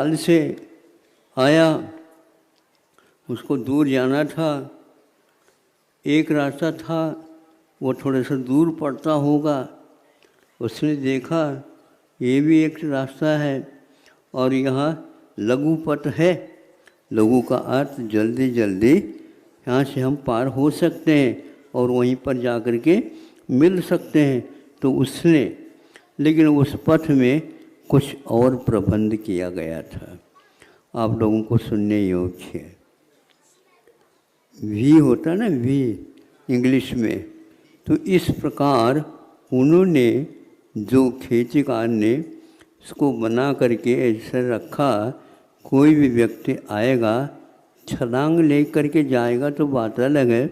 हाल से आया, उसको दूर जाना था। एक रास्ता था वो थोड़ा सा दूर पड़ता होगा। उसने देखा ये भी एक रास्ता है और यहाँ लघु पथ है। लघु का अर्थ जल्दी जल्दी यहाँ से हम पार हो सकते हैं और वहीं पर जा कर के मिल सकते हैं। तो उसने, लेकिन उस पथ में कुछ और प्रबंध किया गया था, आप लोगों को सुनने योग्य है। वी होता ना, वी इंग्लिश में। तो इस प्रकार उन्होंने, जो खेतीकार ने इसको बना करके ऐसे रखा, कोई भी व्यक्ति आएगा छलांग ले करके जाएगा तो बात अलग है,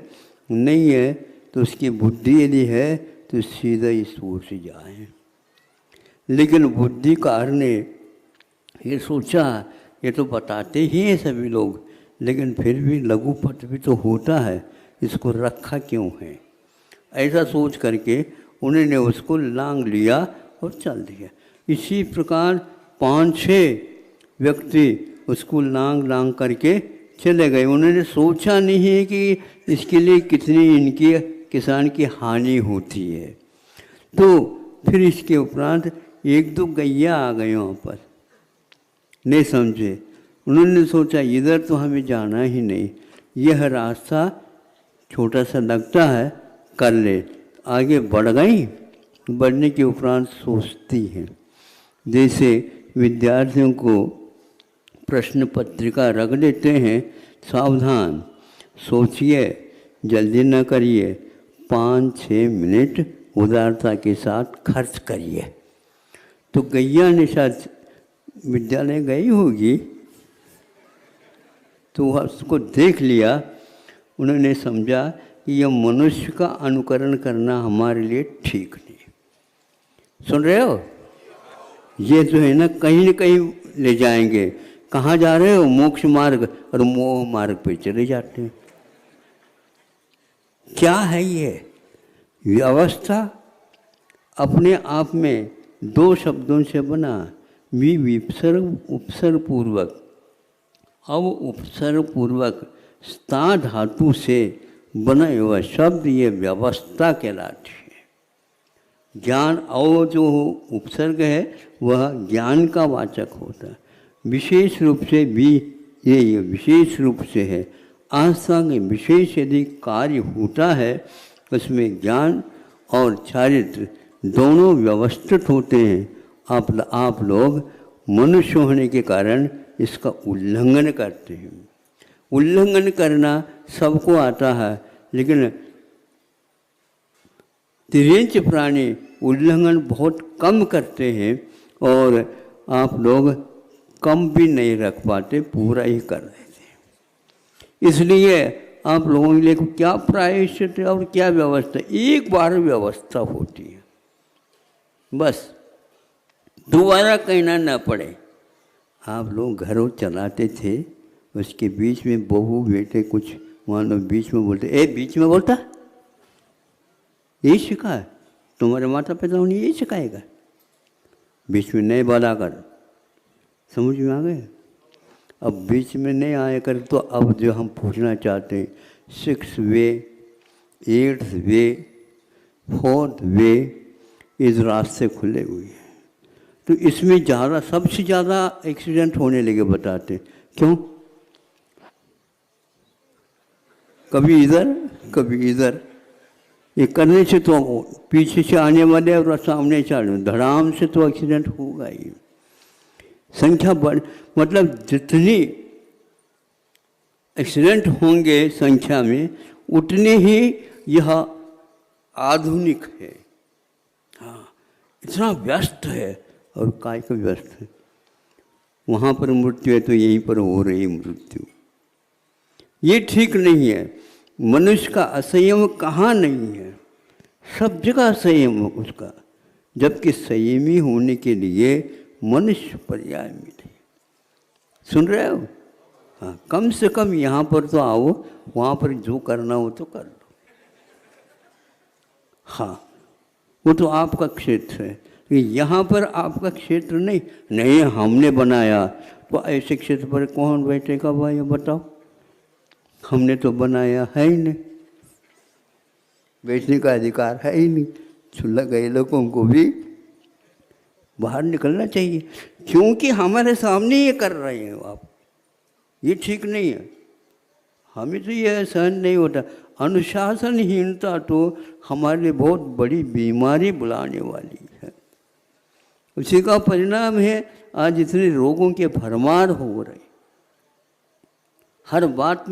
नहीं है तो उसकी बुद्धि यदि है तो सीधा इस ओर से जाए। लेकिन बुद्धिकार ने ये सोचा, ये तो बताते ही हैं सभी लोग, लेकिन फिर भी लघु पथ भी तो होता है, इसको रखा क्यों है? ऐसा सोच करके उन्होंने उसको लांग लिया और चल दिया। इसी प्रकार 5-6 व्यक्ति उसको लांग करके चले गए। उन्होंने सोचा नहीं है कि इसके लिए कितनी इनकी किसान की हानि होती है। तो फिर इसके उपरांत 1-2 गैया आ गए वहाँ पर, नहीं समझे। उन्होंने सोचा इधर तो हमें जाना ही नहीं, यह रास्ता छोटा सा लगता है, कर ले। आगे बढ़ गई। बढ़ने के उपरांत सोचती हैं, जैसे विद्यार्थियों को प्रश्न पत्रिका रख देते हैं, सावधान सोचिए, जल्दी न करिए, 5-6 मिनट उदारता के साथ खर्च करिए। तो गैया ने शायद विद्यालय गई होगी, तो उसको देख लिया। उन्होंने समझा कि यह मनुष्य का अनुकरण करना हमारे लिए ठीक नहीं। सुन रहे हो? ये जो है ना कहीं ले जाएंगे। कहाँ जा रहे हो? मोक्ष मार्ग और मोह मार्ग पे चले जाते हैं। क्या है ये व्यवस्था? अपने आप में 2 शब्दों से बना, विसर्ग उपसर्ग पूर्वक। अब उपसर्ग पूर्वक स्था धातु से बना हुआ शब्द ये व्यवस्था कहलाती है। ज्ञान और जो उपसर्ग है वह ज्ञान का वाचक होता है। विशेष रूप से भी ये विशेष रूप से है। आस्था के विशेष यदि कार्य होता है उसमें ज्ञान और चारित्र दोनों व्यवस्थित होते हैं। आप लोग मनुष्य होने के कारण इसका उल्लंघन करते हैं। उल्लंघन करना सबको आता है, लेकिन तिर्यंच प्राणी उल्लंघन बहुत कम करते हैं और आप लोग कम भी नहीं रख पाते, पूरा ही कर देते हैं। इसलिए आप लोगों के लिए क्या प्रायश्चित और क्या व्यवस्था? एक बार व्यवस्था होती है, बस दोबारा कहना न पड़े। आप लोग घरों चलाते थे, उसके बीच में बहू बेटे कुछ मान लो बीच में बोलते, बीच में बोलता, यही सिखा है तुम्हारे माता पिता ने, यही सिखाएगा, बीच में नहीं बोला कर। समझ में आ गए? अब बीच में नहीं आया कर। तो अब जो हम पूछना चाहते हैं, 6th वे, 8th वे, 4th वे, इस रास्ते खुले हुए हैं। तो इसमें ज़्यादा, सबसे ज़्यादा एक्सीडेंट होने लगे बताते। क्यों? कभी इधर कभी इधर। ये करने से तो पीछे से आने वाले और सामने चालू धड़ाम से तो एक्सीडेंट होगा ही। संख्या बढ़, मतलब जितनी एक्सीडेंट होंगे संख्या में, उतने ही यह आधुनिक है। हाँ, इतना व्यस्त है। और काय का व्यस्त है? वहाँ पर मृत्यु है तो यहीं पर हो रही मृत्यु। ये ठीक नहीं है। मनुष्य का असंयम कहाँ नहीं है, सब जगह संयम है उसका। जबकि संयमी होने के लिए मनुष्य पर्याय मिले। सुन रहे हो? हाँ, कम से कम यहाँ पर तो आओ, वहाँ पर जो करना हो तो कर लो। हाँ, वो तो आपका क्षेत्र है। यहाँ पर आपका क्षेत्र नहीं हमने बनाया तो ऐसे क्षेत्र पर कौन बैठेगा भाई बताओ? हमने तो बनाया है ही नहीं, बैठने का अधिकार है ही नहीं। चूल्हा गए लोगों को भी बाहर निकलना चाहिए, क्योंकि हमारे सामने ये कर रहे हैं आप, ये ठीक नहीं है। हमें तो यह सहन नहीं होता। अनुशासनहीनता तो हमारे लिए बहुत बड़ी बीमारी बुलाने वाली है। उसी का परिणाम है आज इतने रोगों के भरमार हो रहे। हर बात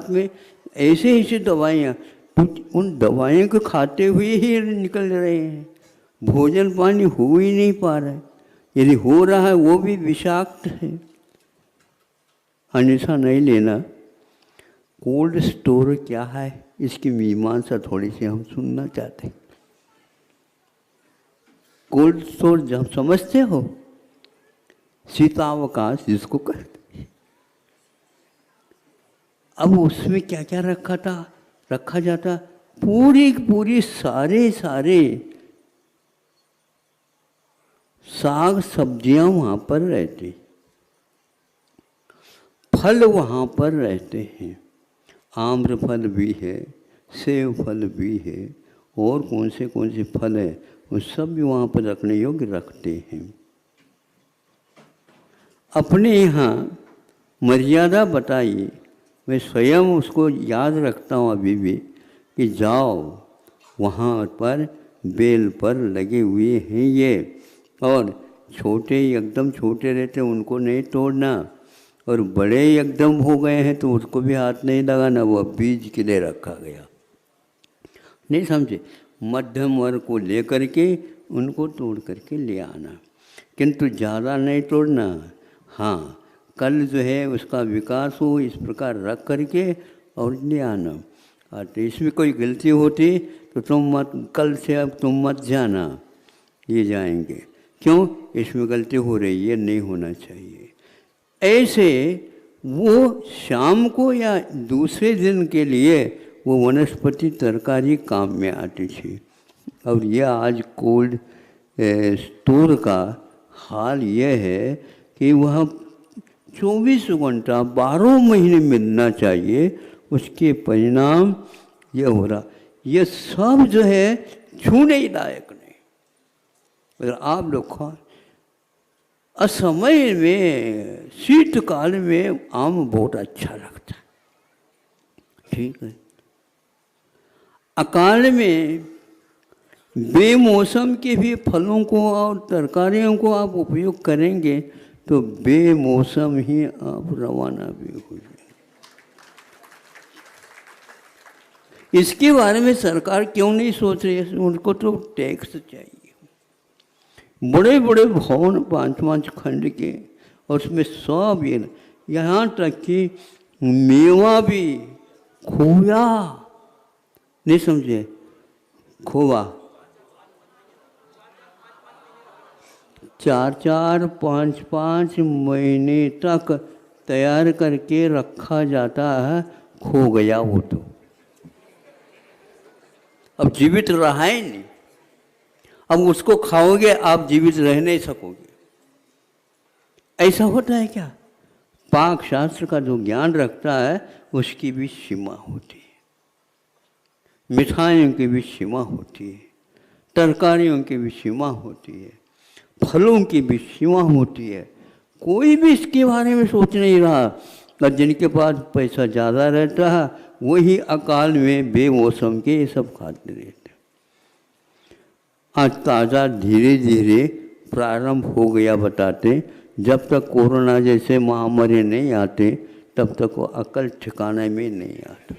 में ऐसे ऐसे दवाइयाँ, उन दवाइयों को खाते हुए ही निकल रहे हैं। भोजन पानी हो ही नहीं पा रहा है, यदि हो रहा है वो भी विषाक्त है। अन्यथा नहीं लेना। कोल्ड स्टोर क्या है, इसकी मीमांसा थोड़ी सी हम सुनना चाहते हैं। कोल्ड स्टोर जब समझते हो, शीतावकाश जिसको कहते हैं। अब उसमें क्या क्या रखा जाता, पूरी सारे साग सब्जियां वहाँ पर रहती, फल वहाँ पर रहते हैं। आम्र फल भी है, सेब फल भी है, और कौन से फल है वो सब भी वहाँ पर रखने योग्य रखते हैं। अपने यहाँ मर्यादा बताइए, मैं स्वयं उसको याद रखता हूँ अभी भी, कि जाओ वहाँ पर बेल पर लगे हुए हैं ये, और छोटे एकदम छोटे रहते हैं उनको नहीं तोड़ना, और बड़े एकदम हो गए हैं तो उसको भी हाथ नहीं लगाना, वो बीज के लिए रखा गया। नहीं समझे? मध्यम वर्ग को लेकर के उनको तोड़ करके ले आना, किंतु ज़्यादा नहीं तोड़ना। हाँ, कल जो है उसका विकास हो इस प्रकार रख करके और ले आना। तो इसमें कोई गलती होती तो कल से अब तुम मत जाना, ये जाएंगे। क्यों? इसमें गलती हो रही है, नहीं होना चाहिए। ऐसे वो शाम को या दूसरे दिन के लिए वो वनस्पति तरकारी काम में आती थी। और यह आज कोल्ड स्टोर का हाल यह है कि वह 24 घंटा 12 महीने मिलना चाहिए। उसके परिणाम यह हो रहा, यह सब जो है छूने ही लायक नहीं। अगर आप लोग खा, असमय में शीतकाल में आम बहुत अच्छा लगता है, ठीक है। अकाल में बेमौसम के भी फलों को और तरकारियों को आप उपयोग करेंगे तो बेमौसम ही आप रवाना भी हो जाएंगे। इसके बारे में सरकार क्यों नहीं सोच रही है? उनको तो टैक्स चाहिए, बड़े बड़े भवन 5-5 खंड के, और उसमें सब ये, यहाँ तक कि मेवा भी, खोया, नहीं समझे, खोवा 4-4, 5-5 महीने तक तैयार करके रखा जाता है। खो गया वो तो अब जीवित रहा ही नहीं। अब उसको खाओगे आप जीवित रह नहीं सकोगे। ऐसा होता है क्या? पाक शास्त्र का जो ज्ञान रखता है उसकी भी सीमा होती है, मिठाइयों की भी सीमा होती है, तरकारियों की भी सीमा होती है, फलों की भी सीमा होती है। कोई भी इसके बारे में सोच नहीं रहा। और जिनके पास पैसा ज़्यादा रहता है वही अकाल में बेमौसम के ये सब खाते रहते। आज ताज़ा धीरे धीरे प्रारंभ हो गया बताते। जब तक कोरोना जैसे महामारी नहीं आते तब तक वो अकल ठिकाने में नहीं आते।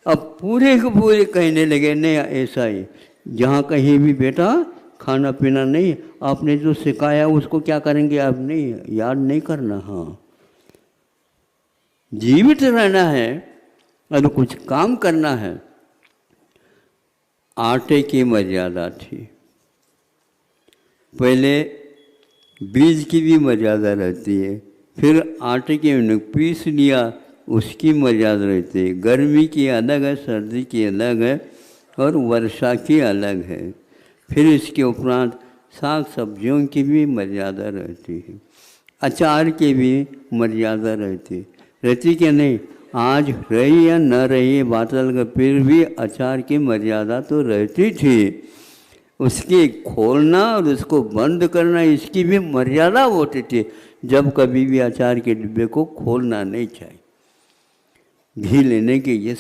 अब पूरे के पूरे कहने लगे नहीं ऐसा ही, जहाँ कहीं भी बेटा खाना पीना नहीं, आपने जो सिखाया उसको क्या करेंगे आप, नहीं याद नहीं करना। हाँ, जीवित रहना है और कुछ काम करना है। आटे की मर्यादा थी, पहले बीज की भी मर्यादा रहती है, फिर आटे के पीस लिया उसकी मर्यादा रहती है। गर्मी की अलग है, सर्दी की अलग है और वर्षा की अलग है। फिर इसके उपरांत साग सब्जियों की भी मर्यादा रहती है, अचार की भी मर्यादा रहती कि नहीं। आज रही या न रही बात अलग, फिर भी अचार की मर्यादा तो रहती थी। उसकी खोलना और उसको बंद करना, इसकी भी मर्यादा होती थी। जब कभी भी अचार के डिब्बे को खोलना नहीं चाहिए। घी लेने की ये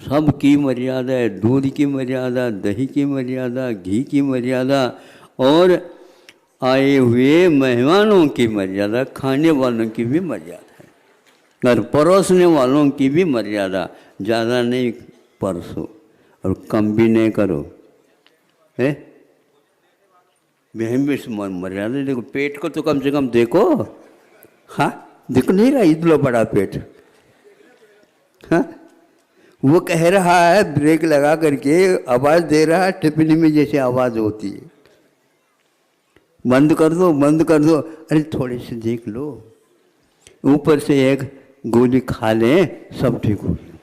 सब की मर्यादा है, दूध की मर्यादा, दही की मर्यादा, घी की मर्यादा और आए हुए मेहमानों की मर्यादा, खाने वालों की भी मर्यादा है और परोसने वालों की भी मर्यादा। ज़्यादा नहीं परोसो और कम भी नहीं करो, है मर्यादा। देखो पेट को तो कम से कम देखो। हाँ, दिख नहीं रहा इतना बड़ा पेट। हाँ, वो कह रहा है ब्रेक लगा करके आवाज़ दे रहा है, टिप्पणी में जैसे आवाज़ होती है, बंद कर दो बंद कर दो। अरे थोड़े से देख लो, ऊपर से एक गोली खा लें सब ठीक हो गया।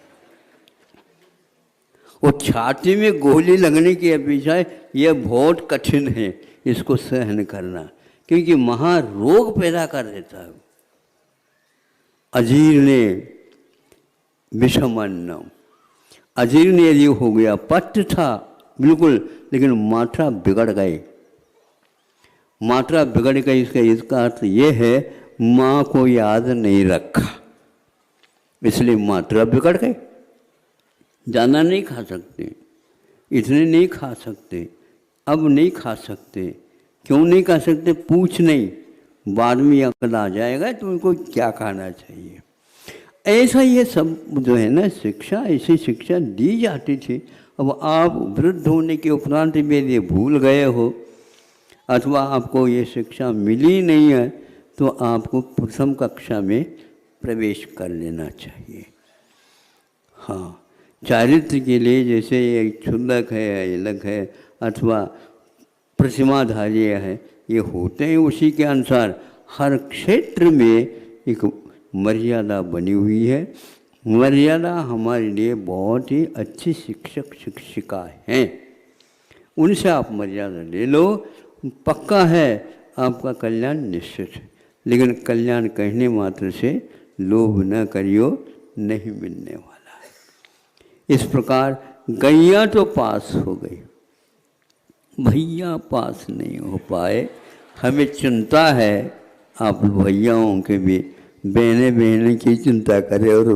वो छाती में गोली लगने की अपेक्षा यह बहुत कठिन है इसको सहन करना, क्योंकि महारोग पैदा कर देता है। अजीर्ण विषमन्नम, अजीर्ण यदि हो गया, पथ्य था बिल्कुल, लेकिन मात्रा बिगड़ गई। मात्रा बिगड़ गई इसका अर्थ ये है माँ को याद नहीं रखा, इसलिए मात्रा बिगड़ गई। ज़्यादा नहीं खा सकते, इतने नहीं खा सकते, अब नहीं खा सकते। क्यों नहीं खा सकते? पूछ नहीं, बाद में अकल आ जाएगा तो उनको क्या खाना चाहिए। ऐसा ये सब जो है ना शिक्षा, ऐसी शिक्षा दी जाती थी। अब आप वृद्ध होने के उपरांत में ये भूल गए हो अथवा आपको ये शिक्षा मिली नहीं है, तो आपको प्रथम कक्षा में प्रवेश कर लेना चाहिए। हाँ, चारित्र के लिए जैसे ये क्षुल्लक है, इलक है अथवा प्रतिमाधार्य है, ये होते हैं उसी के अनुसार। हर क्षेत्र में एक मर्यादा बनी हुई है। मर्यादा हमारे लिए बहुत ही अच्छी शिक्षक शिक्षिका हैं, उनसे आप मर्यादा ले लो, पक्का है आपका कल्याण निश्चित है। लेकिन कल्याण कहने मात्र से लोभ न करियो, नहीं मिलने वाला है। इस प्रकार गैया तो पास हो गई, भैया पास नहीं हो पाए। हमें चिंता है आप भैयाओं के भी, बहनें की चिंता करे और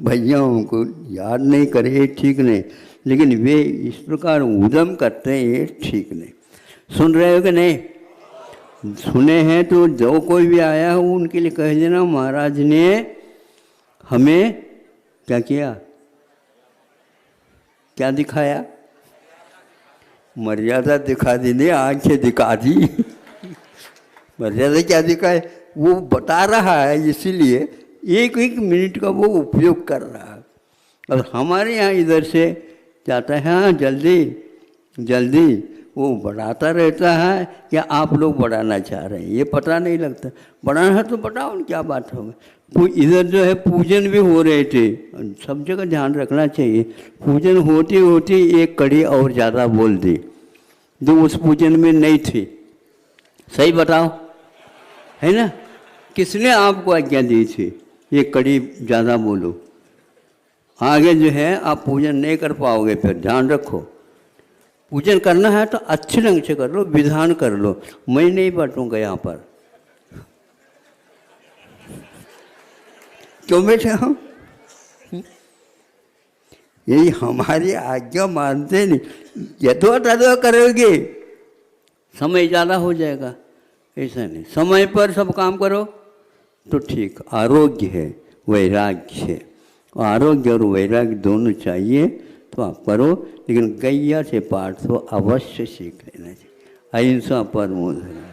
भैयाओं को याद नहीं करे, ठीक नहीं। लेकिन वे इस प्रकार उद्यम करते हैं, ये ठीक नहीं। सुन रहे हो कि नहीं? सुने हैं तो जो कोई भी आया हो उनके लिए कह देना महाराज ने हमें क्या किया, क्या दिखाया? मर्यादा दिखा दी, ने आंखें दिखा दी। मर्यादा क्या दिखाए? वो बता रहा है, इसीलिए एक एक मिनट का वो उपयोग कर रहा है। और हमारे यहाँ इधर से जाता है हाँ जल्दी जल्दी, वो बढ़ाता रहता है या आप लोग बढ़ाना चाह रहे हैं ये पता नहीं लगता। बढ़ाना है तो बढ़ाओ, क्या बात होगी। तो इधर जो है पूजन भी हो रहे थे, सब जगह ध्यान रखना चाहिए। पूजन होती होती एक कड़ी और ज़्यादा बोल दी जो उस पूजन में नहीं थी। सही बताओ, है ना? किसने आपको आज्ञा दी थी ये कड़ी ज़्यादा बोलो? आगे जो है आप पूजन नहीं कर पाओगे। फिर ध्यान रखो, पूजन करना है तो अच्छे ढंग से कर लो, विधान कर लो। मैं नहीं बैठूंगा यहाँ पर, क्यों बैठे हम? यही हमारी आज्ञा मानते नहीं, यथो करोगे समय ज़्यादा हो जाएगा। ऐसा नहीं, समय पर सब काम करो तो ठीक। आरोग्य है, वैराग्य है, आरोग्य और वैराग्य दोनों चाहिए तो आप करो। लेकिन गैया से पाठ तो अवश्य सीख लेना चाहिए। अहिंसा परमो धर्म।